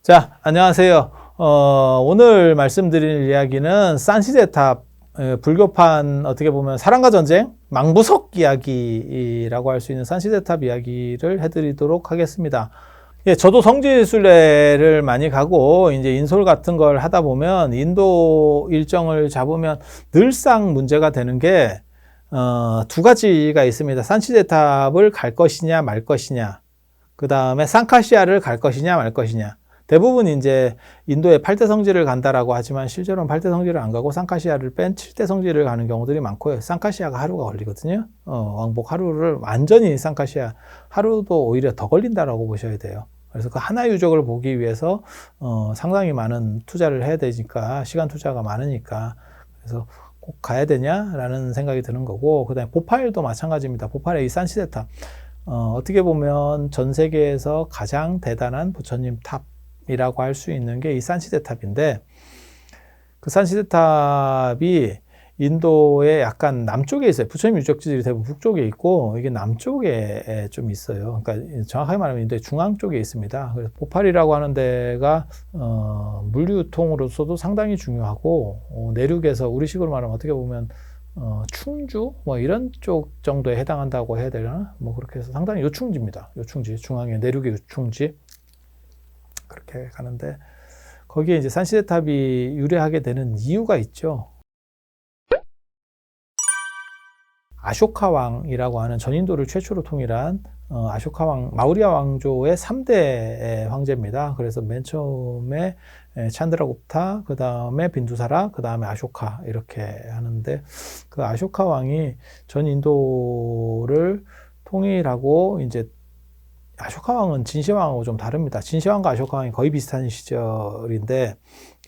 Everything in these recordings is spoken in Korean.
자, 안녕하세요. 오늘 말씀드릴 이야기는 산시대탑, 불교판 어떻게 보면 사랑과 전쟁, 망부석 이야기라고 할 수 있는 산시대탑 이야기를 해드리도록 하겠습니다. 예, 저도 성지순례를 많이 가고 이제 인솔 같은 걸 하다 보면 인도 일정을 잡으면 늘상 문제가 되는 게 두 가지가 있습니다. 산시대탑을 갈 것이냐 말 것이냐, 그 다음에 상카시아를 갈 것이냐 말 것이냐. 대부분 이제 인도의 8대 성지를 간다라고 하지만 실제로는 8대 성지를 안 가고 상카시아를 뺀 7대 성지를 가는 경우들이 많고요. 상카시아가 하루가 걸리거든요. 왕복 하루를 완전히 상카시아 하루도 오히려 더 걸린다라고 보셔야 돼요. 그래서 그 하나 유적을 보기 위해서 상당히 많은 투자를 해야 되니까, 시간 투자가 많으니까, 그래서 꼭 가야 되냐라는 생각이 드는 거고, 그다음에 보팔도 마찬가지입니다. 보팔의 이 산시대탑, 어떻게 보면 전 세계에서 가장 대단한 부처님 탑이라고 할 수 있는 게 이 산시대탑인데, 그 산시대탑이 인도의 약간 남쪽에 있어요. 부처님 유적지들이 대부분 북쪽에 있고, 이게 남쪽에 좀 있어요. 그러니까 정확하게 말하면 인도의 중앙 쪽에 있습니다. 그래서 보팔이라고 하는 데가 물류통으로서도 상당히 중요하고, 내륙에서 우리식으로 말하면 어떻게 보면 충주 뭐 이런 쪽 정도에 해당한다고 해야 되나? 뭐 그렇게 해서 상당히 요충지입니다. 요충지, 중앙의 내륙의 요충지. 그렇게 가는데, 거기에 이제 산시대탑이 유래하게 되는 이유가 있죠. 아쇼카 왕이라고 하는 전인도를 최초로 통일한 아쇼카 왕, 마우리아 왕조의 3대 황제입니다. 그래서 맨 처음에 찬드라굽타, 그 다음에 빈두사라, 그 다음에 아쇼카 이렇게 하는데, 그 아쇼카 왕이 전인도를 통일하고, 이제 아쇼카 왕은 진시황하고 좀 다릅니다. 진시황과 아쇼카 왕이 거의 비슷한 시절인데,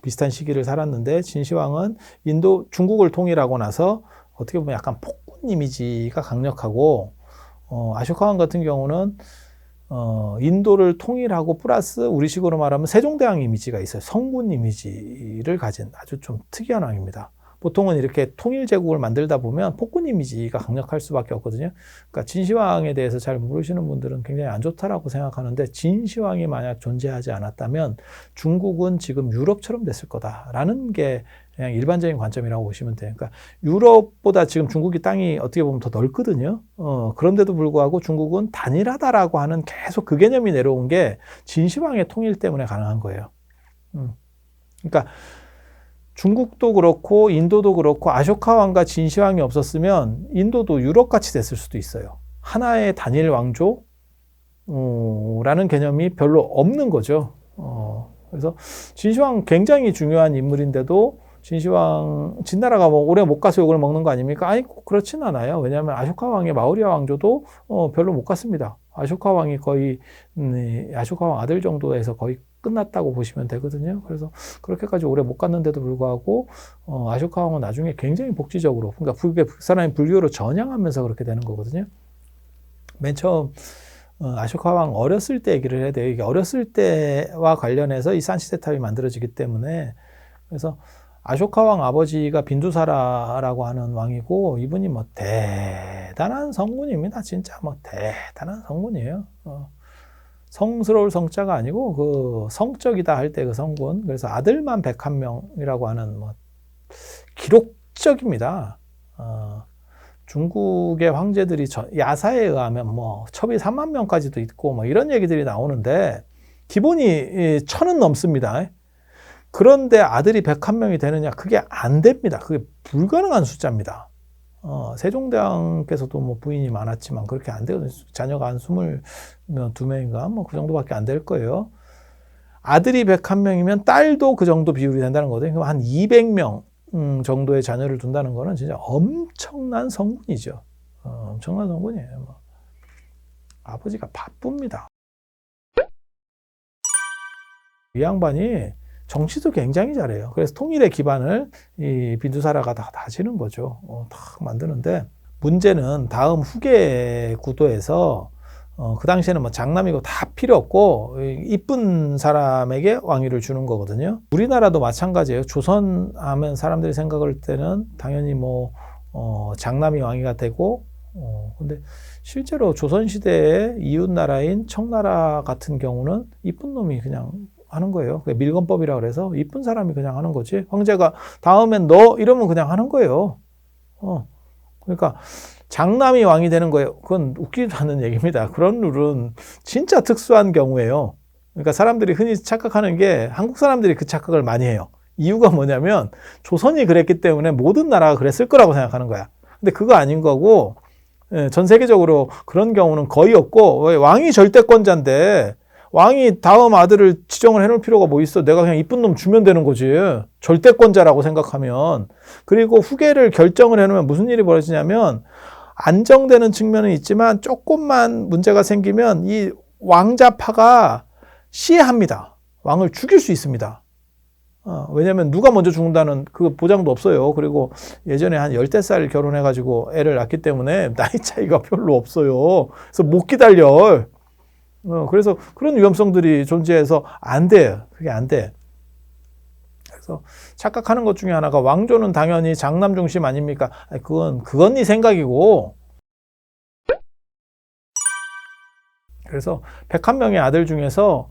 비슷한 시기를 살았는데, 진시황은 중국을 통일하고 나서 어떻게 보면 약간 폭군 이미지가 강력하고, 아쇼카 왕 같은 경우는 인도를 통일하고 플러스 우리식으로 말하면 세종대왕 이미지가 있어요. 성군 이미지를 가진 아주 좀 특이한 왕입니다. 보통은 이렇게 통일제국을 만들다 보면 폭군 이미지가 강력할 수밖에 없거든요. 그러니까 진시황에 대해서 잘 모르시는 분들은 굉장히 안 좋다라고 생각하는데, 진시황이 만약 존재하지 않았다면 중국은 지금 유럽처럼 됐을 거다라는 게 그냥 일반적인 관점이라고 보시면 돼요. 그러니까 유럽보다 지금 중국이 땅이 어떻게 보면 더 넓거든요. 그런데도 불구하고 중국은 단일하다라고 하는 계속 그 개념이 내려온 게 진시황의 통일 때문에 가능한 거예요. 그러니까 중국도 그렇고 인도도 그렇고 아쇼카 왕과 진시황이 없었으면 인도도 유럽같이 됐을 수도 있어요. 하나의 단일 왕조 라는 개념이 별로 없는 거죠. 그래서 진시황 굉장히 중요한 인물인데도 진나라가 뭐 오래 못 가서 욕을 먹는 거 아닙니까? 아니, 꼭 그렇진 않아요. 왜냐하면 아쇼카 왕의 마우리아 왕조도 별로 못 갔습니다. 아쇼카 왕이 거의 아쇼카 왕 아들 정도에서 거의 끝났다고 보시면 되거든요. 그래서 그렇게까지 오래 못 갔는데도 불구하고 아쇼카 왕은 나중에 굉장히 복지적으로, 그러니까 그 사람이 불교로 전향하면서 그렇게 되는 거거든요. 맨 처음 아쇼카 왕 어렸을 때 얘기를 해야 돼요. 이게 어렸을 때와 관련해서 이 산시대탑이 만들어지기 때문에, 그래서 아쇼카 왕 아버지가 빈두사라라고 하는 왕이고, 이분이 뭐 대단한 성군입니다. 진짜 뭐 대단한 성군이에요. 성스러울 성자가 아니고 그 성적이다 할 때 그 성군. 그래서 아들만 101명이라고 하는 뭐 기록적입니다. 중국의 황제들이 야사에 의하면 뭐 첩이 3만 명까지도 있고 뭐 이런 얘기들이 나오는데, 기본이 1000은 넘습니다. 그런데 아들이 101명이 되느냐? 그게 안 됩니다. 그게 불가능한 숫자입니다. 세종대왕께서도 뭐 부인이 많았지만 그렇게 안 되거든요. 자녀가 한 22명인가? 뭐 그 정도밖에 안 될 거예요. 아들이 101명이면 딸도 그 정도 비율이 된다는 거거든요. 그럼 한 200명 정도의 자녀를 둔다는 거는 진짜 엄청난 성군이죠. 엄청난 성군이에요. 뭐. 아버지가 바쁩니다. 이 양반이 정치도 굉장히 잘해요. 그래서 통일의 기반을 이 빈두사라가 다 다지는 거죠. 딱 만드는데, 문제는 다음 후계 구도에서 그 당시에는 뭐 장남이고 다 필요 없고 이쁜 사람에게 왕위를 주는 거거든요. 우리나라도 마찬가지예요. 조선 하면 사람들이 생각할 때는 당연히 뭐 장남이 왕위가 되고, 근데 실제로 조선 시대의 이웃 나라인 청나라 같은 경우는 이쁜 놈이 그냥 하는 거예요. 밀건법이라 그래서 이쁜 사람이 그냥 하는 거지. 황제가 다음엔 너 이러면 그냥 하는 거예요. 그러니까 장남이 왕이 되는 거예요. 그건 웃기지 않은 얘기입니다. 그런 룰은 진짜 특수한 경우예요. 그러니까 사람들이 흔히 착각하는 게 한국 사람들이 그 착각을 많이 해요. 이유가 뭐냐면 조선이 그랬기 때문에 모든 나라가 그랬을 거라고 생각하는 거야. 근데 그거 아닌 거고 전 세계적으로 그런 경우는 거의 없고 왕이 절대권자인데 왕이 다음 아들을 지정을 해놓을 필요가 뭐 있어. 내가 그냥 이쁜 놈 주면 되는 거지. 절대권자라고 생각하면. 그리고 후계를 결정을 해놓으면 무슨 일이 벌어지냐면 안정되는 측면은 있지만 조금만 문제가 생기면 이 왕자파가 시해합니다. 왕을 죽일 수 있습니다. 왜냐면 누가 먼저 죽는다는 그 보장도 없어요. 그리고 예전에 한 10살 결혼해가지고 애를 낳기 때문에 나이 차이가 별로 없어요. 그래서 못 기다려. 그래서 그런 위험성들이 존재해서 안 돼요. 그게 안 돼. 그래서 착각하는 것 중에 하나가 왕조는 당연히 장남 중심 아닙니까? 그건 네 생각이고. 그래서 101명의 아들 중에서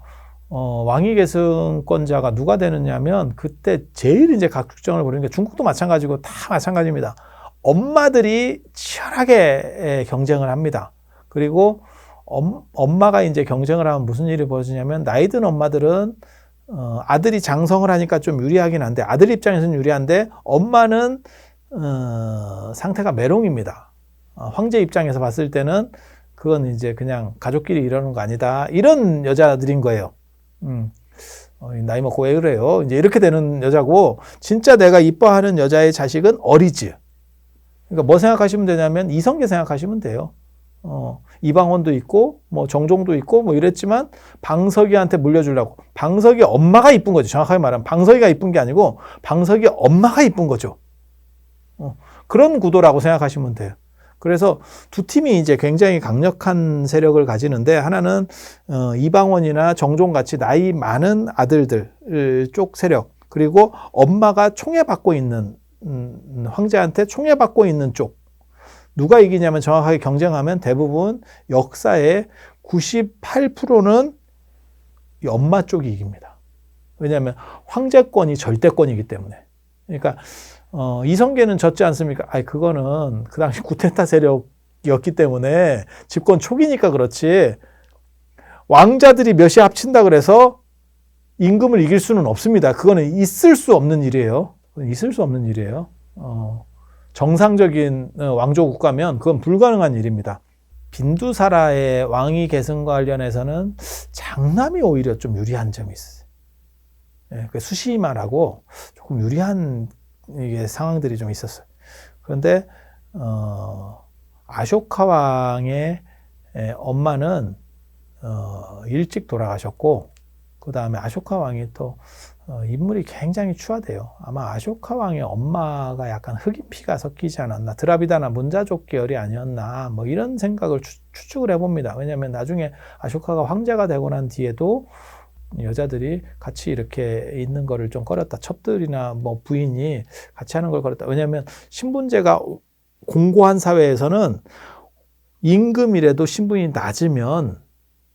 왕위 계승권자가 누가 되느냐면 그때 제일 이제 각축정을 벌이는 게 중국도 마찬가지고 다 마찬가지입니다. 엄마들이 치열하게 경쟁을 합니다. 그리고 엄마가 이제 경쟁을 하면 무슨 일이 벌어지냐면 나이 든 엄마들은 아들이 장성을 하니까 좀 유리하긴 한데 아들 입장에서는 유리한데 엄마는 상태가 메롱입니다. 황제 입장에서 봤을 때는 그건 이제 그냥 가족끼리 이러는 거 아니다. 이런 여자들인 거예요. 나이 먹고 왜 그래요? 이제 이렇게 되는 여자고, 진짜 내가 이뻐하는 여자의 자식은 어리지. 그러니까 뭐 생각하시면 되냐면 이성계 생각하시면 돼요. 이방원도 있고, 뭐 정종도 있고, 뭐 이랬지만 방석이한테 물려주려고. 방석이 엄마가 이쁜 거죠. 정확하게 말하면 방석이가 이쁜 게 아니고 방석이 엄마가 이쁜 거죠. 그런 구도라고 생각하시면 돼요. 그래서 두 팀이 이제 굉장히 강력한 세력을 가지는데 하나는 이방원이나 정종같이 나이 많은 아들들 쪽 세력, 그리고 엄마가 총애받고 있는 황제한테 총애받고 있는 쪽. 누가 이기냐면 정확하게 경쟁하면 대부분 역사의 98%는 이 엄마 쪽이 이깁니다. 왜냐하면 황제권이 절대권이기 때문에. 그러니까 이성계는 졌지 않습니까? 그거는 그 당시 구테타 세력이었기 때문에 집권 초기니까 그렇지. 왕자들이 몇이 합친다 그래서 임금을 이길 수는 없습니다. 그거는 있을 수 없는 일이에요. 있을 수 없는 일이에요. 정상적인 왕조 국가면 그건 불가능한 일입니다. 빈두사라의 왕위 계승과 관련해서는 장남이 오히려 좀 유리한 점이 있어요. 수시마라고 조금 유리한 이게 상황들이 좀 있었어요. 그런데 아쇼카 왕의 엄마는 일찍 돌아가셨고, 그 다음에 아쇼카 왕이 또 인물이 굉장히 추하대요. 아마 아쇼카 왕의 엄마가 약간 흑인 피가 섞이지 않았나, 드라비다나 문자족 계열이 아니었나, 뭐 이런 생각을 추측을 해봅니다. 왜냐하면 나중에 아쇼카가 황제가 되고 난 뒤에도 여자들이 같이 이렇게 있는 거를 좀 꺼렸다. 첩들이나 뭐 부인이 같이 하는 걸 꺼렸다. 왜냐하면 신분제가 공고한 사회에서는 임금이라도 신분이 낮으면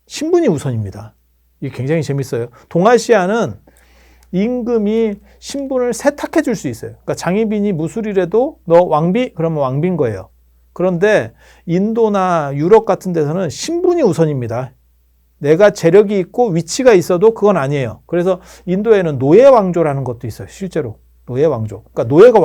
신분이 우선입니다. 이게 굉장히 재밌어요. 동아시아는 임금이 신분을 세탁해 줄 수 있어요. 그러니까 장희빈이 무술이라도 너 왕비? 그러면 왕비인 거예요. 그런데 인도나 유럽 같은 데서는 신분이 우선입니다. 내가 재력이 있고 위치가 있어도 그건 아니에요. 그래서 인도에는 노예 왕조라는 것도 있어요. 실제로 노예 왕조. 그러니까 노예가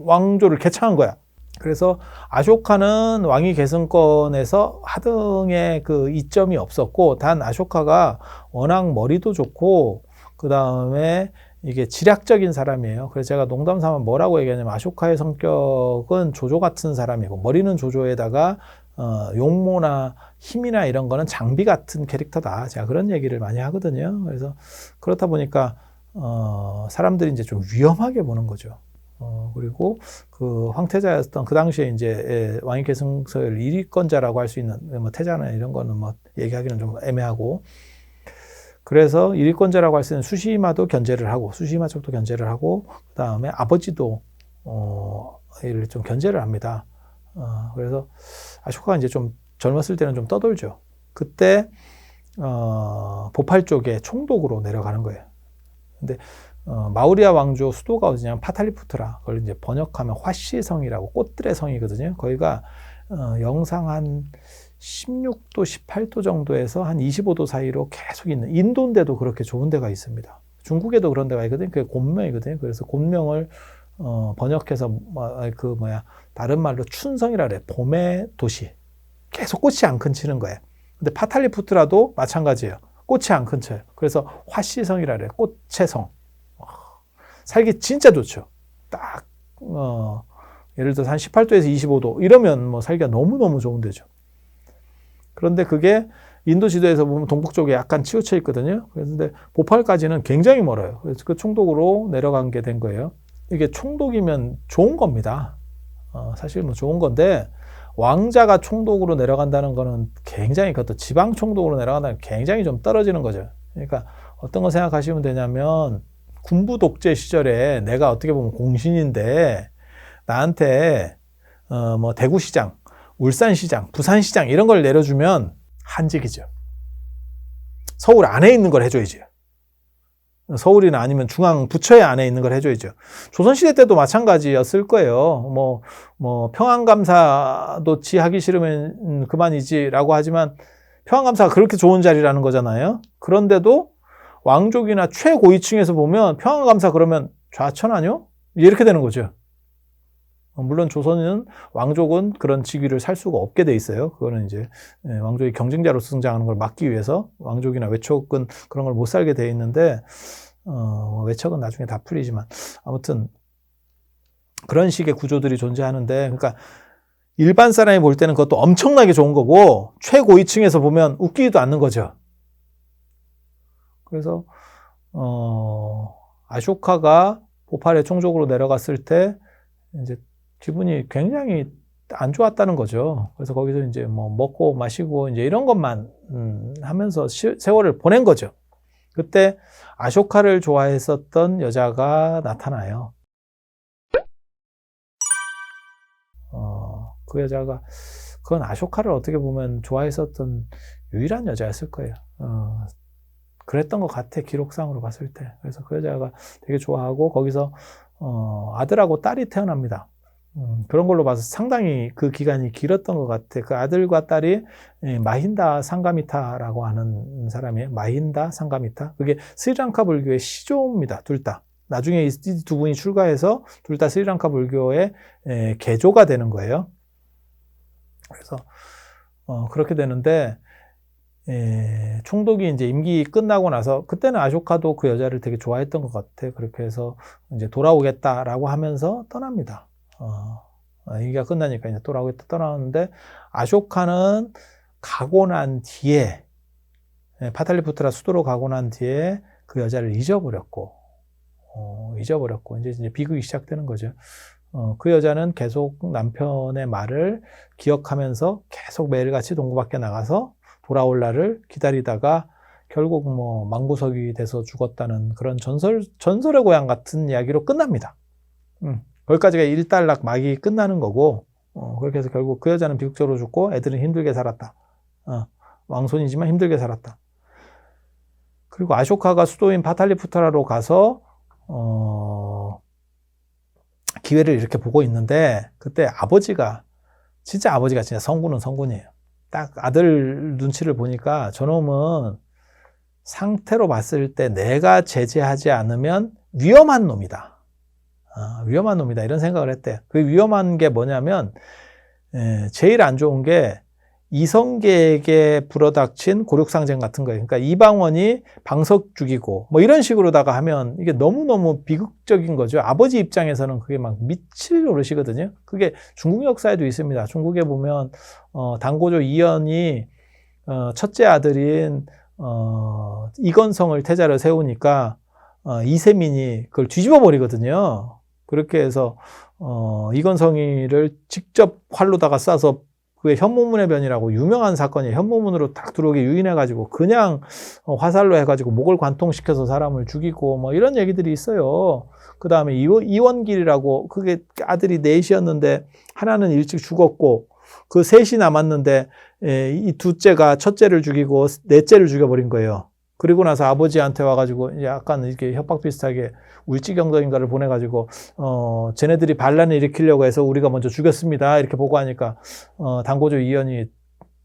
왕조를 개창한 거야. 그래서 아쇼카는 왕위 계승권에서 하등의 그 이점이 없었고, 단 아쇼카가 워낙 머리도 좋고 그 다음에 이게 지략적인 사람이에요. 그래서 제가 농담 삼아 뭐라고 얘기하냐면 아쇼카의 성격은 조조 같은 사람이고 머리는 조조에다가 용모나 힘이나 이런 거는 장비 같은 캐릭터다. 제가 그런 얘기를 많이 하거든요. 그래서 그렇다 보니까 사람들이 이제 좀 위험하게 보는 거죠. 그리고 그 황태자였던 그 당시에 이제 왕위 계승서열 1위권자라고 할 수 있는 뭐 태자나 이런 거는 뭐 얘기하기는 좀 애매하고, 그래서 1위권자라고 할 수 있는 수시마도 견제를 하고, 수시마 쪽도 견제를 하고, 그 다음에 아버지도 이를 좀 견제를 합니다. 그래서 아쇼카가 이제 좀 젊었을 때는 좀 떠돌죠. 그때 보팔 쪽에 총독으로 내려가는 거예요. 근데 마우리아 왕조 수도가 어디냐면 파탈리푸트라. 그걸 이제 번역하면 화씨성이라고, 꽃들의 성이거든요. 거기가 영상 한 16도, 18도 정도에서 한 25도 사이로 계속 있는, 인도인데도 그렇게 좋은 데가 있습니다. 중국에도 그런 데가 있거든요. 그게 곤명이거든요. 그래서 곤명을 번역해서 다른 말로 춘성이라 그래. 봄의 도시. 계속 꽃이 안 큰치는 거예요. 근데 파탈리푸트라도 마찬가지예요. 꽃이 안 큰쳐요. 그래서 화씨성이라 그래. 꽃의 성. 살기 진짜 좋죠. 딱 예를 들어서 한 18도에서 25도 이러면 뭐 살기가 너무너무 좋은 데죠. 그런데 그게 인도 지도에서 보면 동북 쪽에 약간 치우쳐 있거든요. 그런데 보팔까지는 굉장히 멀어요. 그래서 그 총독으로 내려간 게 된 거예요. 이게 총독이면 좋은 겁니다. 사실 뭐 좋은 건데, 왕자가 총독으로 내려간다는 거는 굉장히, 그것도 지방 총독으로 내려간다는 게 굉장히 좀 떨어지는 거죠. 그러니까 어떤 거 생각하시면 되냐면, 군부 독재 시절에 내가 어떻게 보면 공신인데 나한테 뭐 대구시장, 울산시장, 부산시장 이런 걸 내려주면 한직이죠. 서울 안에 있는 걸 해줘야지. 서울이나 아니면 중앙 부처의 안에 있는 걸 해줘야죠. 조선시대 때도 마찬가지였을 거예요. 뭐 평안감사도 지 하기 싫으면 그만이지라고 하지만 평안감사가 그렇게 좋은 자리라는 거잖아요. 그런데도 왕족이나 최고위층에서 보면 평안감사 그러면 좌천하뇨? 이렇게 되는 거죠. 물론 조선은 왕족은 그런 직위를 살 수가 없게 돼 있어요. 그거는 이제 왕족이 경쟁자로서 등장하는 걸 막기 위해서 왕족이나 외척은 그런 걸 못 살게 돼 있는데, 외척은 나중에 다 풀리지만 아무튼 그런 식의 구조들이 존재하는데, 그러니까 일반 사람이 볼 때는 그것도 엄청나게 좋은 거고 최고위층에서 보면 웃기지도 않는 거죠. 그래서 아쇼카가 보팔의 총독으로 내려갔을 때 이제 기분이 굉장히 안 좋았다는 거죠. 그래서 거기서 이제 뭐 먹고 마시고 이제 이런 것만 하면서 세월을 보낸 거죠. 그때 아쇼카를 좋아했었던 여자가 나타나요. 그 여자가, 그건 아쇼카를 어떻게 보면 좋아했었던 유일한 여자였을 거예요. 그랬던 것 같아, 기록상으로 봤을 때. 그래서 그 여자가 되게 좋아하고 거기서 아들하고 딸이 태어납니다. 그런 걸로 봐서 상당히 그 기간이 길었던 것 같아. 그 아들과 딸이 마힌다 상가미타라고 하는 사람이에요. 마힌다 상가미타. 그게 스리랑카 불교의 시조입니다. 둘 다. 나중에 이 두 분이 출가해서 둘 다 스리랑카 불교의 개조가 되는 거예요. 그래서 그렇게 되는데, 총독이 이제 임기 끝나고 나서, 그때는 아쇼카도 그 여자를 되게 좋아했던 것 같아. 그렇게 해서 이제 돌아오겠다라고 하면서 떠납니다. 임기가 끝나니까 이제 돌아오겠다 떠나는데, 아쇼카는 가고 난 뒤에, 파탈리푸트라 수도로 가고 난 뒤에 그 여자를 잊어버렸고 이제 비극이 시작되는 거죠. 그 여자는 계속 남편의 말을 기억하면서 계속 매일같이 동구 밖에 나가서 돌아올 날을 기다리다가 결국 뭐 망부석이 돼서 죽었다는 그런 전설의 고향 같은 이야기로 끝납니다. 거기까지가 일단락 막이 끝나는 거고, 그렇게 해서 결국 그 여자는 비극적으로 죽고 애들은 힘들게 살았다. 왕손이지만 힘들게 살았다. 그리고 아쇼카가 수도인 파탈리푸트라로 가서 기회를 이렇게 보고 있는데, 그때 아버지가 진짜 성군은 성군이에요. 딱 아들 눈치를 보니까 저놈은 상태로 봤을 때 내가 제재하지 않으면 위험한 놈이다. 위험한 놈이다. 이런 생각을 했대. 그 위험한 게 뭐냐면, 제일 안 좋은 게 이성계에게 불어닥친 고륙상쟁 같은 거예요. 그러니까 이방원이 방석 죽이고 뭐 이런 식으로다가 하면 이게 너무너무 비극적인 거죠. 아버지 입장에서는 그게 막 미칠 노릇이거든요. 그게 중국 역사에도 있습니다. 중국에 보면 당고조 이연이 첫째 아들인 이건성을 태자를 세우니까 이세민이 그걸 뒤집어 버리거든요. 그렇게 해서 이건성이를 직접 활로다가 쏴서, 그게 현무문의 변이라고 유명한 사건이에요. 현무문으로 딱 들어오게 유인해가지고 그냥 화살로 해가지고 목을 관통시켜서 사람을 죽이고 뭐 이런 얘기들이 있어요. 그 다음에 이원길이라고, 그게 아들이 넷이었는데 하나는 일찍 죽었고 그 셋이 남았는데 이 둘째가 첫째를 죽이고 넷째를 죽여버린 거예요. 그리고 나서 아버지한테 와가지고 약간 이렇게 협박 비슷하게 울지경덕인가를 보내가지고 쟤네들이 반란을 일으키려고 해서 우리가 먼저 죽였습니다. 이렇게 보고하니까 당고조 이연이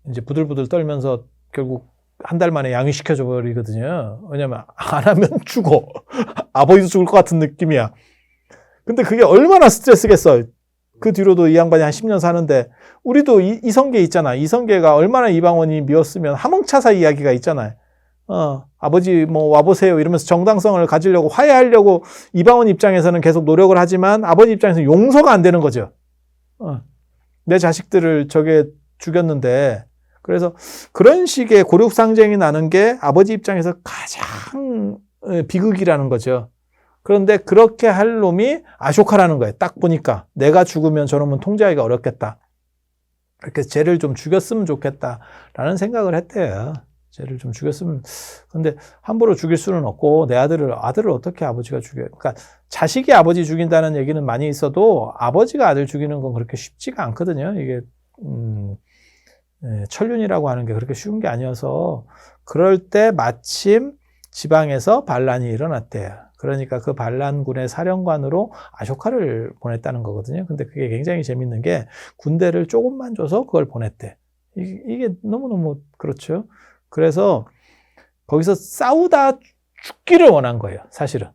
이제 부들부들 떨면서 결국 한 달 만에 양위시켜줘 버리거든요. 왜냐면 안 하면 죽어. 아버지도 죽을 것 같은 느낌이야. 근데 그게 얼마나 스트레스겠어. 그 뒤로도 이 양반이 한 10년 사는데 우리도 이성계 있잖아. 이성계가 얼마나 이방원이 미웠으면 하몽차사 이야기가 있잖아요. 아버지 뭐 와보세요 이러면서 정당성을 가지려고 화해하려고 이방원 입장에서는 계속 노력을 하지만 아버지 입장에서는 용서가 안 되는 거죠. 내 자식들을 저게 죽였는데 그래서 그런 식의 곤욕상쟁이 나는 게 아버지 입장에서 가장 비극이라는 거죠. 그런데 그렇게 할 놈이 아쇼카라는 거예요. 딱 보니까 내가 죽으면 저놈은 통제하기가 어렵겠다. 이렇게 쟤를 좀 죽였으면 좋겠다라는 생각을 했대요. 쟤를 좀 죽였으면. 근데 함부로 죽일 수는 없고 내 아들을 어떻게 아버지가 죽여요. 그러니까 자식이 아버지 죽인다는 얘기는 많이 있어도 아버지가 아들 죽이는 건 그렇게 쉽지가 않거든요. 이게 천륜이라고 하는 게 그렇게 쉬운 게 아니어서 그럴 때 마침 지방에서 반란이 일어났대요. 그러니까 그 반란군의 사령관으로 아쇼카를 보냈다는 거거든요. 근데 그게 굉장히 재밌는 게 군대를 조금만 줘서 그걸 보냈대. 이게 너무너무 그렇죠. 그래서 거기서 싸우다 죽기를 원한 거예요. 사실은.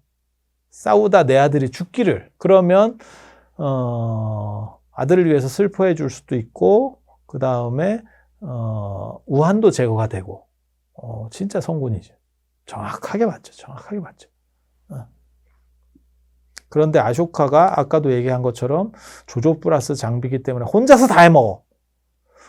싸우다 내 아들이 죽기를. 그러면 아들을 위해서 슬퍼해 줄 수도 있고 그 다음에 우한도 제거가 되고 진짜 성군이죠. 정확하게 맞죠. 정확하게 맞죠. 그런데 아쇼카가 아까도 얘기한 것처럼 조조 플러스 장비이기 때문에 혼자서 다 해먹어.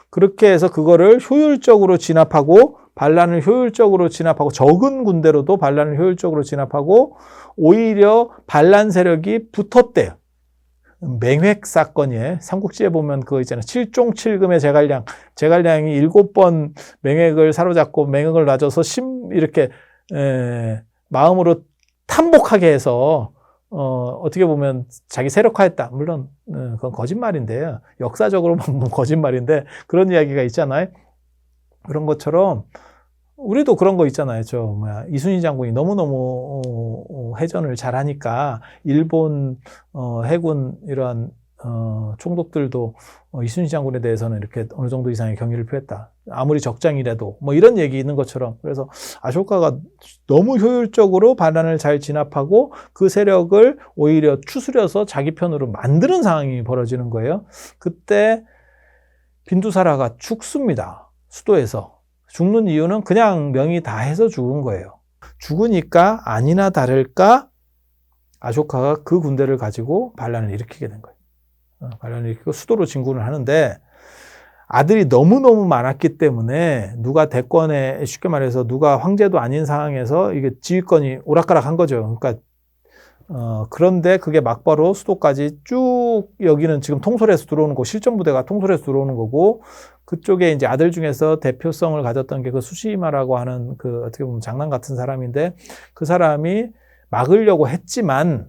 그렇게 해서 그거를 효율적으로 진압하고 반란을 효율적으로 진압하고 적은 군대로도 반란을 효율적으로 진압하고 오히려 반란 세력이 붙었대요. 맹획 사건이에요. 삼국지에 보면 그거 있잖아요. 7종 7금의 제갈량이 7번 맹획을 사로잡고 맹획을 놔줘서 이렇게 마음으로 탐복하게 해서 어떻게 보면 자기 세력화했다. 물론 그건 거짓말인데요. 역사적으로 보면 거짓말인데 그런 이야기가 있잖아요. 그런 것처럼 우리도 그런 거 있잖아요. 이순신 장군이 너무너무 해전을 잘하니까 일본 해군 이러한 총독들도 이순신 장군에 대해서는 이렇게 어느 정도 이상의 경의를 표했다. 아무리 적장이라도 뭐 이런 얘기 있는 것처럼. 그래서 아쇼카가 너무 효율적으로 반란을 잘 진압하고 그 세력을 오히려 추스려서 자기 편으로 만드는 상황이 벌어지는 거예요. 그때 빈두사라가 죽습니다. 수도에서. 죽는 이유는 그냥 명이 다 해서 죽은 거예요. 죽으니까 아니나 다를까 아쇼카가 그 군대를 가지고 반란을 일으키게 된 거예요. 반란을 일으키고 수도로 진군을 하는데 아들이 너무너무 많았기 때문에 누가 대권에 쉽게 말해서 누가 황제도 아닌 상황에서 이게 지휘권이 오락가락한 거죠. 그러니까 그런데 그게 막바로 수도까지 쭉 여기는 지금 통솔해서 들어오는 거 실전부대가 통솔해서 들어오는 거고 그쪽에 이제 아들 중에서 대표성을 가졌던 게 그 수시마라고 하는 그 어떻게 보면 장난 같은 사람인데 그 사람이 막으려고 했지만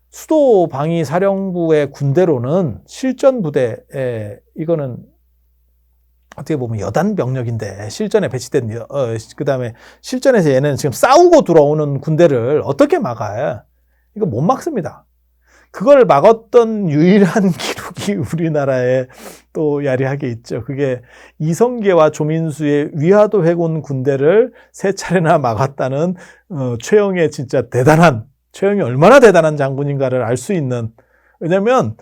수도 방위 사령부의 군대로는 실전 부대에 이거는 어떻게 보면 여단 병력인데 실전에 배치된 그다음에 실전에서 얘는 지금 싸우고 들어오는 군대를 어떻게 막아요? 이거 못 막습니다. 그걸 막았던 유일한 기록이 우리나라에 또 야리하게 있죠. 그게 이성계와 조민수의 위화도 회군 군대를 3차례나 막았다는 최영의 진짜 최영이 얼마나 대단한 장군인가를 알 수 있는. 왜냐면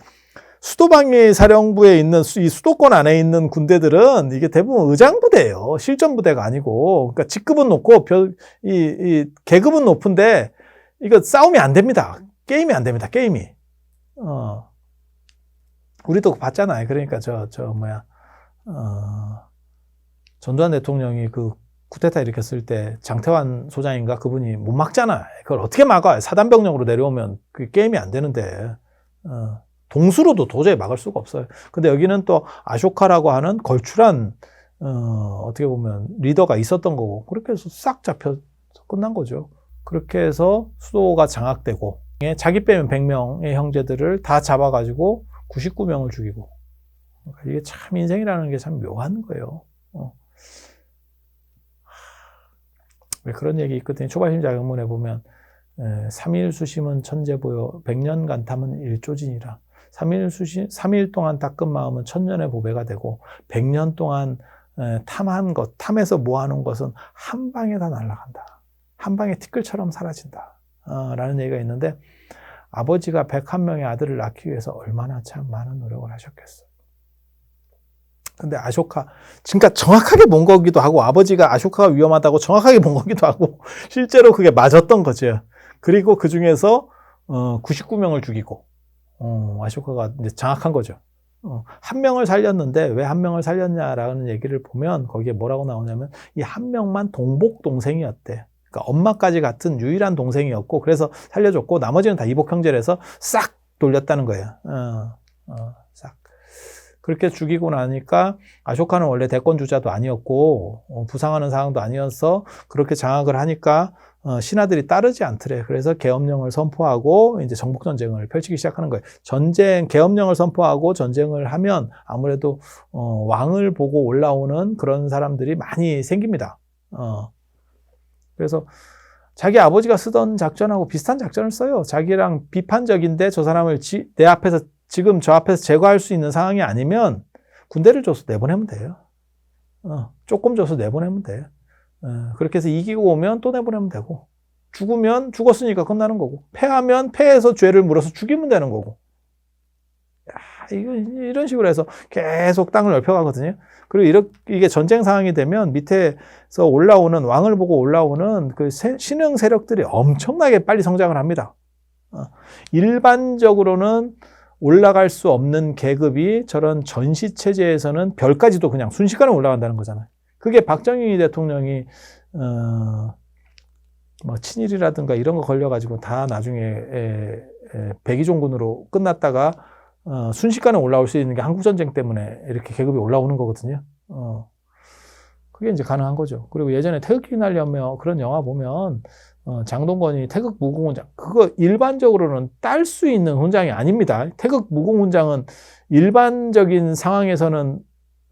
수도방위 사령부에 있는 이 수도권 안에 있는 군대들은 이게 대부분 의장부대예요. 실전부대가 아니고. 그러니까 직급은 높고 이 계급은 높은데 이거 싸움이 안 됩니다. 게임이 안 됩니다. 게임이. 우리도 봤잖아요. 그러니까 전두환 대통령이 그 쿠데타 일으켰을 때 장태환 소장인가 그분이 못 막잖아요. 그걸 어떻게 막아요? 사단병력으로 내려오면 그 게임이 안 되는데 동수로도 도저히 막을 수가 없어요. 근데 여기는 또 아쇼카라고 하는 걸출한 어떻게 보면 리더가 있었던 거고 그렇게 해서 싹 잡혀서 끝난 거죠. 그렇게 해서 수도가 장악되고 자기 빼면 100명의 형제들을 다 잡아가지고 99명을 죽이고 그러니까 이게 참 인생이라는 게 참 묘한 거예요. 왜 그런 얘기 있거든요. 초발심 자격문에 보면 3일 수심은 천재보여 100년간 탐은 일조진이라. 3일 동안 닦은 마음은 천년의 보배가 되고 100년 동안 탐한 것, 탐해서 모아놓은 것은 한 방에 다 날아간다. 한 방에 티끌처럼 사라진다. 라는 얘기가 있는데 아버지가 101명의 아들을 낳기 위해서 얼마나 참 많은 노력을 하셨겠어요. 근데 아쇼카, 그러니까 정확하게 본 거기도 하고 아버지가 아쇼카가 위험하다고 정확하게 본 거기도 하고 실제로 그게 맞았던 거죠. 그리고 그 중에서 99명을 죽이고 아쇼카가 이제 장악한 거죠. 한 명을 살렸는데 왜 한 명을 살렸냐라는 얘기를 보면 거기에 뭐라고 나오냐면 이 한 명만 동복 동생이었대. 그러니까 엄마까지 같은 유일한 동생이었고 그래서 살려줬고 나머지는 다 이복 형제라서 싹 돌렸다는 거예요. 싹. 그렇게 죽이고 나니까 아쇼카는 원래 대권 주자도 아니었고 부상하는 상황도 아니어서 그렇게 장악을 하니까 신하들이 따르지 않더래. 그래서 계엄령을 선포하고 이제 정복 전쟁을 펼치기 시작하는 거예요. 계엄령을 선포하고 전쟁을 하면 아무래도 왕을 보고 올라오는 그런 사람들이 많이 생깁니다. 그래서 자기 아버지가 쓰던 작전하고 비슷한 작전을 써요. 자기랑 비판적인데 저 사람을 내 앞에서 지금 저 앞에서 제거할 수 있는 상황이 아니면 군대를 줘서 내보내면 돼요. 조금 줘서 내보내면 돼요. 그렇게 해서 이기고 오면 또 내보내면 되고 죽으면 죽었으니까 끝나는 거고 패하면 패해서 죄를 물어서 죽이면 되는 거고 이런 식으로 해서 계속 땅을 넓혀가거든요. 그리고 이게 전쟁 상황이 되면 밑에서 올라오는 왕을 보고 올라오는 그 신흥 세력들이 엄청나게 빨리 성장을 합니다. 일반적으로는 올라갈 수 없는 계급이 저런 전시 체제에서는 별까지도 그냥 순식간에 올라간다는 거잖아요. 그게 박정희 대통령이 뭐 친일이라든가 이런 거 걸려가지고 다 나중에 백의종군으로 끝났다가 순식간에 올라올 수 있는 게 한국전쟁 때문에 이렇게 계급이 올라오는 거거든요. 그게 이제 가능한 거죠. 그리고 예전에 태극기 날려며 그런 영화 보면 장동건이 태극 무공훈장 그거 일반적으로는 딸 수 있는 훈장이 아닙니다. 태극 무공훈장은 일반적인 상황에서는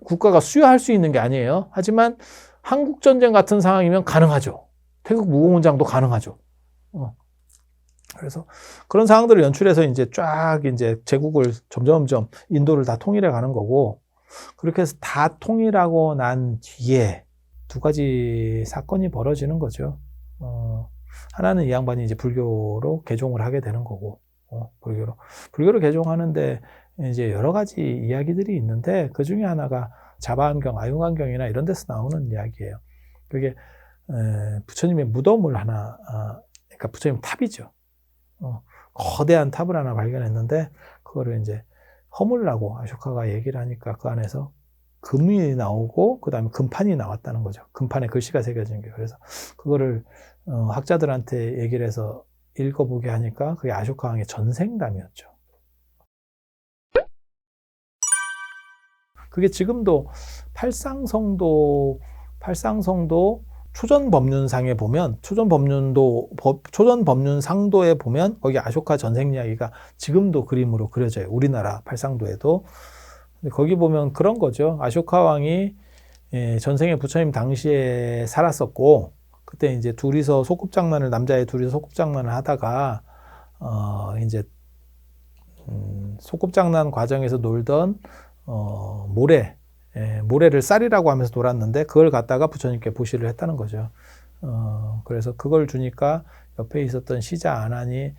국가가 수여할 수 있는 게 아니에요. 하지만 한국전쟁 같은 상황이면 가능하죠. 태극 무공훈장도 가능하죠. 그래서 그런 상황들을 연출해서 이제 쫙 이제 제국을 점점점 인도를 다 통일해 가는 거고 그렇게 해서 다 통일하고 난 뒤에 두 가지 사건이 벌어지는 거죠. 하나는 이 양반이 이제 불교로 개종을 하게 되는 거고, 불교로 개종하는데 이제 여러 가지 이야기들이 있는데 그 중에 하나가 자바안경, 아융안경이나 이런 데서 나오는 이야기예요. 그게 부처님의 무덤을 하나, 그러니까 부처님 탑이죠. 거대한 탑을 하나 발견했는데 그거를 이제 허물라고 아쇼카가 얘기를 하니까 그 안에서 금이 나오고 그 다음에 금판이 나왔다는 거죠. 금판에 글씨가 새겨진 게. 그래서 그거를 학자들한테 얘기를 해서 읽어보게 하니까 그게 아쇼카 왕의 전생담이었죠. 그게 지금도 팔상성도 초전법륜상에 보면 초전법륜상도에 보면 거기 아쇼카 전생 이야기가 지금도 그림으로 그려져요. 우리나라 팔상도에도. 근데 거기 보면 그런 거죠. 아쇼카 왕이 전생에 부처님 당시에 살았었고 그때 이제 남자애 둘이서 소꿉장난을 하다가 이제 소꿉장난 과정에서 놀던 모래를 쌀이라고 하면서 놀았는데 그걸 갖다가 부처님께 보시를 했다는 거죠. 그래서 그걸 주니까 옆에 있었던 시자 아난이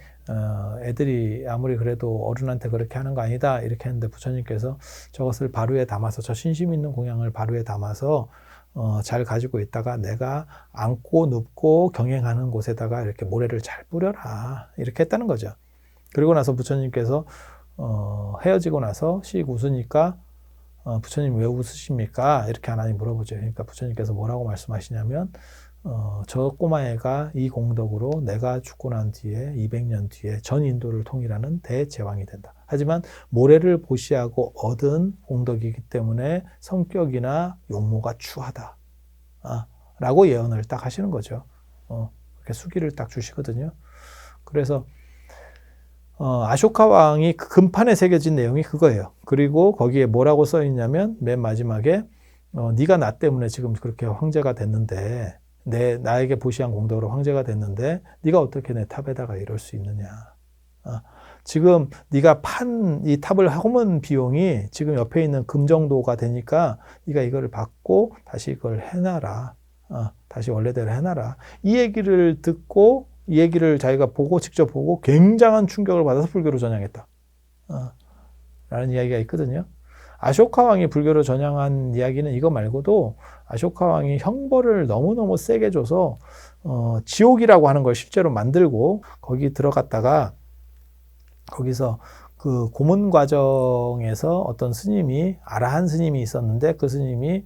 애들이 아무리 그래도 어른한테 그렇게 하는 거 아니다 이렇게 했는데 부처님께서 저것을 바루에 담아서 저 신심 있는 공양을 바루에 담아서 잘 가지고 있다가 내가 앉고 눕고 경행하는 곳에다가 이렇게 모래를 잘 뿌려라 이렇게 했다는 거죠. 그리고 나서 부처님께서 헤어지고 나서 씩 웃으니까 부처님 왜 웃으십니까? 이렇게 하나님 물어보죠. 그러니까 부처님께서 뭐라고 말씀하시냐면 저 꼬마애가 이 공덕으로 내가 죽고 난 뒤에 200년 뒤에 전 인도를 통일하는 대제왕이 된다. 하지만 모래를 보시하고 얻은 공덕이기 때문에 성격이나 용모가 추하다. 라고 예언을 딱 하시는 거죠. 이렇게 수기를 딱 주시거든요. 그래서 아쇼카 왕이 그 금판에 새겨진 내용이 그거예요. 그리고 거기에 뭐라고 써 있냐면 맨 마지막에 네가 나 때문에 지금 그렇게 황제가 됐는데 나에게 보시한 공덕으로 황제가 됐는데 네가 어떻게 내 탑에다가 이럴 수 있느냐. 지금 네가 판 이 탑을 허문 비용이 지금 옆에 있는 금 정도가 되니까 네가 이거를 받고 다시 이걸 해놔라. 다시 원래대로 해놔라. 이 얘기를 듣고 이 얘기를 자기가 직접 보고 굉장한 충격을 받아서 불교로 전향했다. 라는 이야기가 있거든요. 아쇼카 왕이 불교로 전향한 이야기는 이거 말고도 아쇼카 왕이 형벌을 너무너무 세게 줘서 지옥이라고 하는 걸 실제로 만들고 거기 들어갔다가 거기서 그 고문 과정에서 어떤 스님이 아라한 스님이 있었는데 그 스님이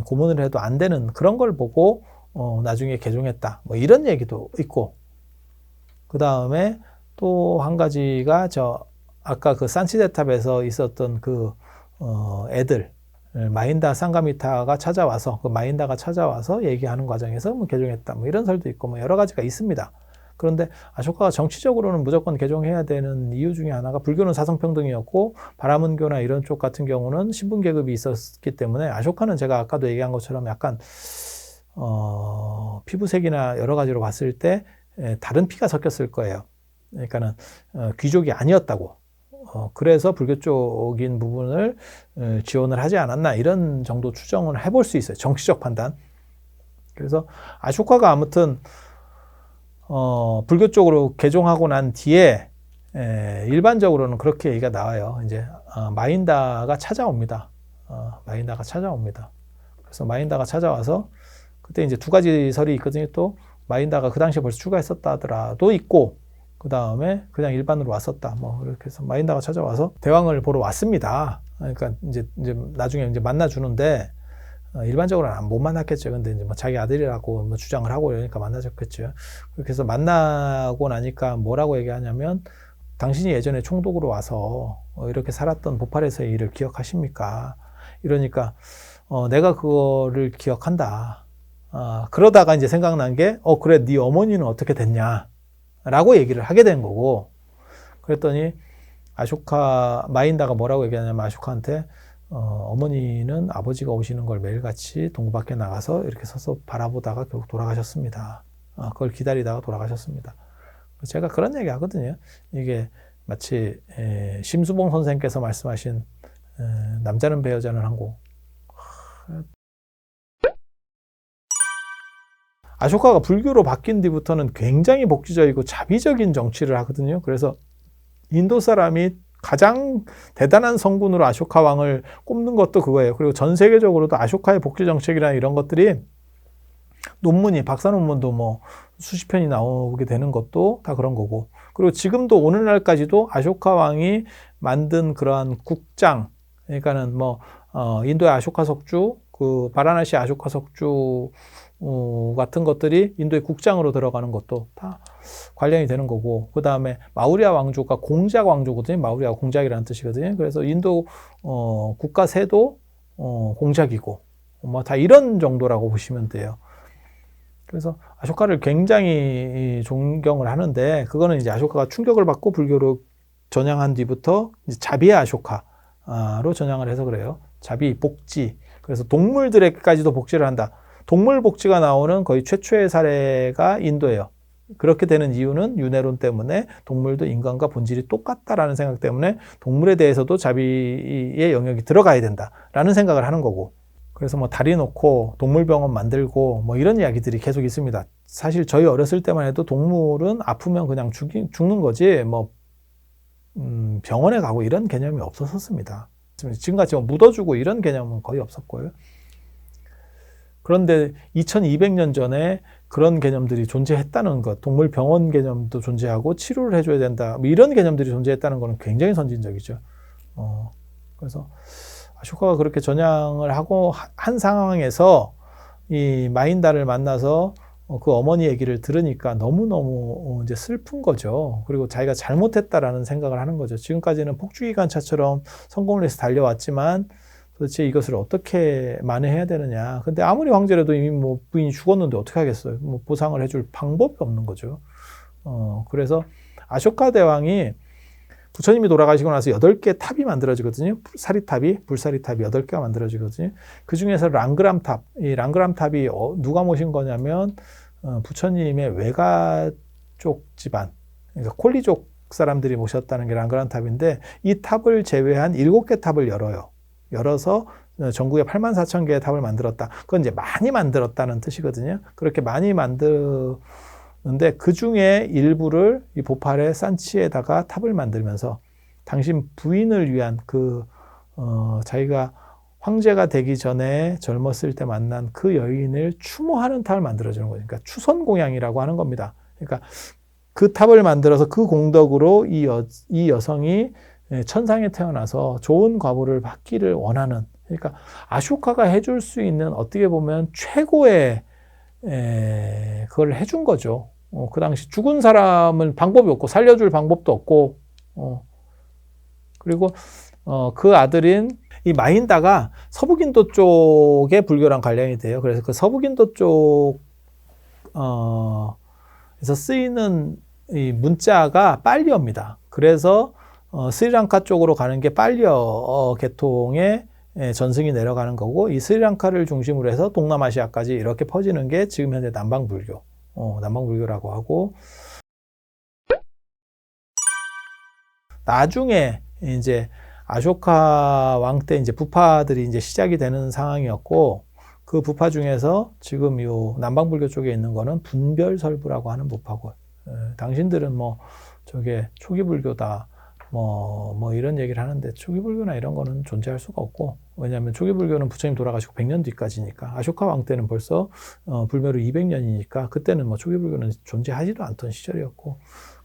고문을 해도 안 되는 그런 걸 보고 나중에 개종했다. 뭐 이런 얘기도 있고 그 다음에 또 한 가지가 아까 그 산치데탑에서 있었던 그 애들 마인다 상가미타가 찾아와서 그 마인다가 찾아와서 얘기하는 과정에서 뭐 개종했다. 뭐 이런 설도 있고 뭐 여러 가지가 있습니다. 그런데 아쇼카가 정치적으로는 무조건 개종해야 되는 이유 중에 하나가 불교는 사성평등이었고 바라문교나 이런 쪽 같은 경우는 신분 계급이 있었기 때문에 아쇼카는 제가 아까도 얘기한 것처럼 약간 피부색이나 여러 가지로 봤을 때 다른 피가 섞였을 거예요. 그러니까는 귀족이 아니었다고. 그래서 불교 쪽인 부분을 지원을 하지 않았나 이런 정도 추정을 해볼 수 있어요. 정치적 판단. 그래서 아쇼카가 아무튼 불교 쪽으로 개종하고 난 뒤에 일반적으로는 그렇게 얘기가 나와요. 이제 마인다가 찾아옵니다. 마인다가 찾아옵니다. 그래서 마인다가 찾아와서 그때 이제 두 가지 설이 있거든요. 또 마인다가 그 당시에 벌써 출가했었다더라도 있고 그 다음에 그냥 일반으로 왔었다. 뭐 이렇게 해서 마인다가 찾아와서 대왕을 보러 왔습니다. 그러니까 이제 나중에 이제 만나주는데 일반적으로는 못 만났겠죠. 근데 이제 뭐 자기 아들이라고 뭐 주장을 하고 이러니까 만나줬겠죠. 그렇게 해서 만나고 나니까 뭐라고 얘기하냐면 당신이 예전에 총독으로 와서 이렇게 살았던 보팔에서의 일을 기억하십니까? 이러니까 내가 그거를 기억한다. 그러다가 이제 생각난 게 그래 네 어머니는 어떻게 됐냐? 라고 얘기를 하게 된 거고 그랬더니 마인다가 뭐라고 얘기하냐면 아쇼카한테 어머니는 아버지가 오시는 걸 매일같이 동굴 밖에 나가서 이렇게 서서 바라보다가 결국 돌아가셨습니다. 그걸 기다리다가 돌아가셨습니다. 제가 그런 얘기 하거든요. 이게 마치 심수봉 선생께서 말씀하신 남자는 배 여자는 항고. 아쇼카가 불교로 바뀐 뒤부터는 굉장히 복지적이고 자비적인 정치를 하거든요. 그래서 인도 사람이 가장 대단한 성군으로 아쇼카 왕을 꼽는 것도 그거예요. 그리고 전 세계적으로도 아쇼카의 복지 정책이나 이런 것들이 박사 논문도 뭐 수십 편이 나오게 되는 것도 다 그런 거고. 그리고 지금도 오늘날까지도 아쇼카 왕이 만든 그러한 국장, 그러니까는 뭐 인도의 아쇼카 석주, 그 바라나시 아쇼카 석주 같은 것들이 인도의 국장으로 들어가는 것도 다 관련이 되는 거고 그 다음에 마우리아 왕조가 공작 왕조거든요. 마우리아가 공작이라는 뜻이거든요. 그래서 인도 국가 세도 공작이고 뭐 다 이런 정도라고 보시면 돼요. 그래서 아쇼카를 굉장히 존경을 하는데 그거는 이제 아쇼카가 충격을 받고 불교로 전향한 뒤부터 이제 자비의 아쇼카로 전향을 해서 그래요. 자비, 복지. 그래서 동물들에게까지도 복지를 한다. 동물 복지가 나오는 거의 최초의 사례가 인도예요. 그렇게 되는 이유는 윤회론 때문에 동물도 인간과 본질이 똑같다라는 생각 때문에 동물에 대해서도 자비의 영역이 들어가야 된다라는 생각을 하는 거고 그래서 뭐 다리 놓고 동물병원 만들고 뭐 이런 이야기들이 계속 있습니다. 사실 저희 어렸을 때만 해도 동물은 아프면 그냥 죽는 거지 뭐 병원에 가고 이런 개념이 없었습니다. 지금같이 묻어주고 이런 개념은 거의 없었고요. 그런데 2200년 전에 그런 개념들이 존재했다는 것, 동물병원 개념도 존재하고 치료를 해줘야 된다, 뭐 이런 개념들이 존재했다는 것은 굉장히 선진적이죠. 그래서 아쇼카가 그렇게 전향을 하고 한 상황에서 이 마인다를 만나서 그 어머니 얘기를 들으니까 너무너무 이제 슬픈 거죠. 그리고 자기가 잘못했다라는 생각을 하는 거죠. 지금까지는 폭주기관차처럼 성공을 해서 달려왔지만 도대체 이것을 어떻게 만회해야 되느냐. 근데 아무리 황제라도 이미 뭐 부인이 죽었는데 어떻게 하겠어요. 뭐 보상을 해줄 방법이 없는 거죠. 그래서 아쇼카 대왕이 부처님이 돌아가시고 나서 8개 탑이 만들어지거든요. 사리탑이, 불사리탑이 8개가 만들어지거든요. 그 중에서 랑그람탑, 이 랑그람탑이 누가 모신 거냐면 부처님의 외가 쪽 집안, 그러니까 콜리족 사람들이 모셨다는 게 랑그람탑인데, 이 탑을 제외한 7개 탑을 열어서 전국에 84,000개의 탑을 만들었다. 그건 이제 많이 만들었다는 뜻이거든요. 그렇게 많이 만드는데 그 중에 일부를 이 보팔의 산치에다가 탑을 만들면서 당신 부인을 위한 자기가 황제가 되기 전에 젊었을 때 만난 그 여인을 추모하는 탑을 만들어주는 거죠. 그러니까 추선공양이라고 하는 겁니다. 그러니까 그 탑을 만들어서 그 공덕으로 이 여성이 천상에 태어나서 좋은 과보를 받기를 원하는, 그러니까 아쇼카가 해줄 수 있는 어떻게 보면 최고의 그걸 해준 거죠. 그 당시 죽은 사람은 방법이 없고 살려줄 방법도 없고, 그리고 그 아들인 이 마힌다가 서북인도 쪽의 불교랑 관련이 돼요. 그래서 그 서북인도 쪽에서 쓰이는 이 문자가 빨리어입니다. 그래서 스리랑카 쪽으로 가는 게 빨리어 계통의 전승이 내려가는 거고, 이 스리랑카를 중심으로 해서 동남아시아까지 이렇게 퍼지는 게 지금 현재 남방불교, 남방불교라고 하고, 나중에 이제 아쇼카 왕 때 이제 부파들이 이제 시작이 되는 상황이었고, 그 부파 중에서 지금 요 남방불교 쪽에 있는 거는 분별설부라고 하는 부파고, 당신들은 뭐 저게 초기불교다, 뭐 이런 얘기를 하는데, 초기불교나 이런 거는 존재할 수가 없고, 왜냐하면 초기불교는 부처님 돌아가시고 100년 뒤까지니까, 아쇼카 왕 때는 벌써 불멸후 200년이니까 그때는 뭐 초기불교는 존재하지도 않던 시절이었고,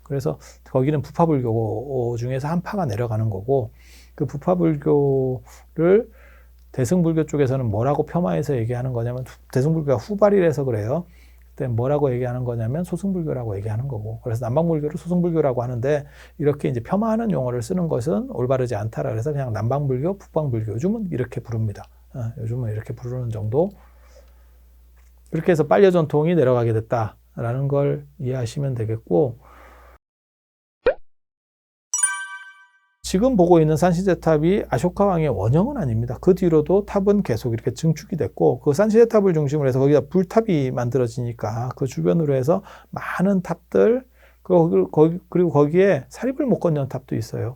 그래서 거기는 부파불교 중에서 한 파가 내려가는 거고, 그 부파불교를 대승불교 쪽에서는 뭐라고 폄하해서 얘기하는 거냐면, 대승불교가 후발이라서 그래요. 그때 뭐라고 얘기하는 거냐면 소승불교라고 얘기하는 거고, 그래서 남방불교를 소승불교라고 하는데, 이렇게 이제 폄하하는 용어를 쓰는 것은 올바르지 않다라 그래서 그냥 남방불교, 북방불교, 요즘은 이렇게 부릅니다. 요즘은 이렇게 부르는 정도. 그렇게 해서 빨려 전통이 내려가게 됐다라는 걸 이해하시면 되겠고, 지금 보고 있는 산시대탑이 아쇼카 왕의 원형은 아닙니다. 그 뒤로도 탑은 계속 이렇게 증축이 됐고, 그 산시대탑을 중심으로 해서 거기다 불탑이 만들어지니까 그 주변으로 해서 많은 탑들, 그리고 거기에 사립을 못 건넌 탑도 있어요.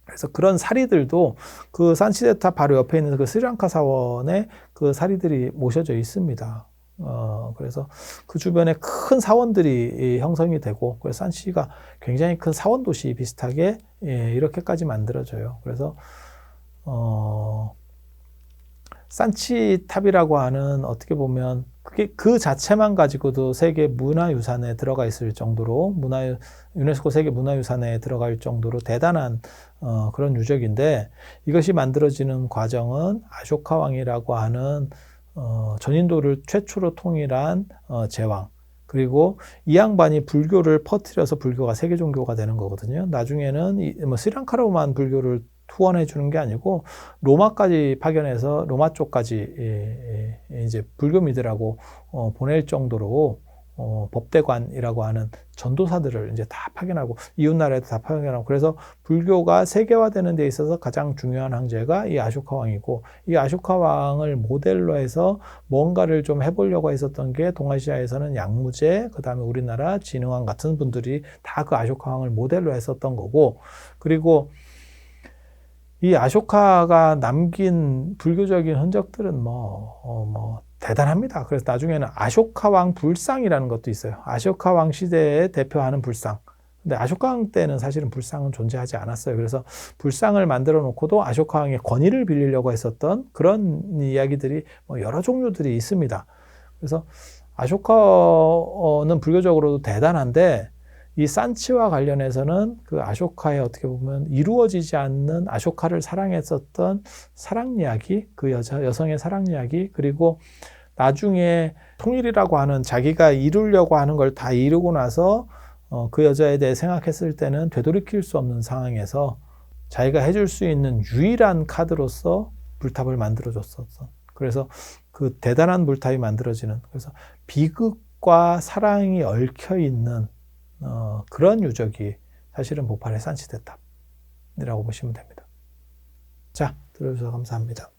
그래서 그런 사리들도 그 산시대탑 바로 옆에 있는 그 스리랑카 사원에 그 사리들이 모셔져 있습니다. 그래서 그 주변에 큰 사원들이 형성이 되고, 그래서 산시가 굉장히 큰 사원 도시 비슷하게 이렇게까지 만들어져요. 그래서 산치탑이라고 하는, 어떻게 보면 그게 그 자체만 가지고도 세계 문화유산에 들어가 있을 정도로, 유네스코 세계 문화유산에 들어갈 정도로 대단한 그런 유적인데, 이것이 만들어지는 과정은 아쇼카 왕이라고 하는 전인도를 최초로 통일한 제왕, 그리고 이 양반이 불교를 퍼뜨려서 불교가 세계 종교가 되는 거거든요. 나중에는 스리랑카로만 불교를 투원해 주는 게 아니고 로마까지 파견해서 로마 쪽까지 이제 불교 믿으라고 보낼 정도로 법대관이라고 하는 전도사들을 이제 다 파견하고, 이웃나라에도 다 파견하고, 그래서 불교가 세계화되는 데 있어서 가장 중요한 황제가 이 아쇼카 왕이고, 이 아쇼카 왕을 모델로 해서 뭔가를 좀 해보려고 했었던 게, 동아시아에서는 양무제, 그 다음에 우리나라 진흥왕 같은 분들이 다 그 아쇼카 왕을 모델로 했었던 거고, 그리고 이 아쇼카가 남긴 불교적인 흔적들은 대단합니다. 그래서 나중에는 아쇼카 왕 불상이라는 것도 있어요. 아쇼카 왕 시대에 대표하는 불상. 근데 아쇼카 왕 때는 사실은 불상은 존재하지 않았어요. 그래서 불상을 만들어 놓고도 아쇼카 왕의 권위를 빌리려고 했었던 그런 이야기들이 여러 종류들이 있습니다. 그래서 아쇼카는 불교적으로도 대단한데, 이 산치와 관련해서는 그 아쇼카의 어떻게 보면 이루어지지 않는 아쇼카를 사랑했었던 사랑 이야기, 그 여성의 사랑 이야기, 그리고 나중에 통일이라고 하는, 자기가 이루려고 하는 걸 다 이루고 나서 그 여자에 대해 생각했을 때는 되돌이킬 수 없는 상황에서 자기가 해줄 수 있는 유일한 카드로서 불탑을 만들어줬었던, 그래서 그 대단한 불탑이 만들어지는, 그래서 비극과 사랑이 얽혀 있는 그런 유적이 사실은 보팔의 산시대탑. 보시면 됩니다. 자, 들어주셔서 감사합니다.